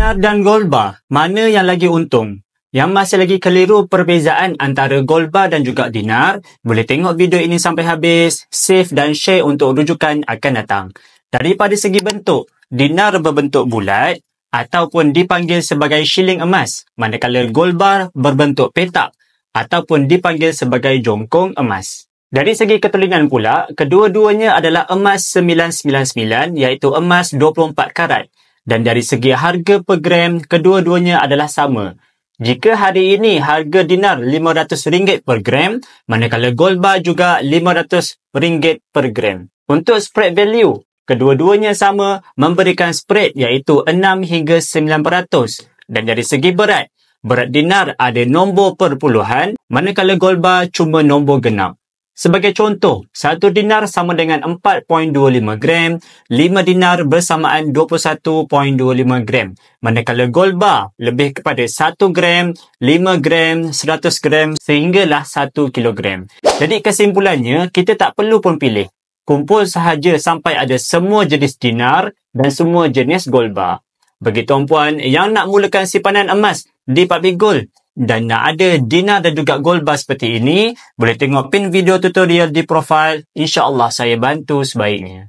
Dinar dan gold bar, mana yang lagi untung? Yang masih lagi keliru perbezaan antara gold bar dan juga dinar, boleh tengok video ini sampai habis, save dan share untuk rujukan akan datang. Daripada segi bentuk, dinar berbentuk bulat ataupun dipanggil sebagai shilling emas, manakala gold bar berbentuk petak ataupun dipanggil sebagai jongkong emas. Dari segi ketelingan pula, kedua-duanya adalah emas 999 iaitu emas 24 karat. Dan dari segi harga per gram, kedua-duanya adalah sama. Jika hari ini harga dinar RM500 per gram, manakala gold bar juga RM500 per gram. Untuk spread value, kedua-duanya sama memberikan spread iaitu 6 hingga 9%. Dan dari segi berat dinar ada nombor perpuluhan, manakala gold bar cuma nombor genap. Sebagai contoh, 1 dinar sama dengan 4.25 gram, 5 dinar bersamaan 21.25 gram. Manakala gold bar lebih kepada 1 gram, 5 gram, 100 gram sehinggalah 1 kilogram. Jadi kesimpulannya, kita tak perlu pun pilih. Kumpul sahaja sampai ada semua jenis dinar dan semua jenis gold bar. Bagi tuan-puan yang nak mulakan simpanan emas di Public Gold dan nak ada dinar dan juga gold bar seperti ini, boleh tengok pin video tutorial di profil. InsyaAllah saya bantu sebaiknya.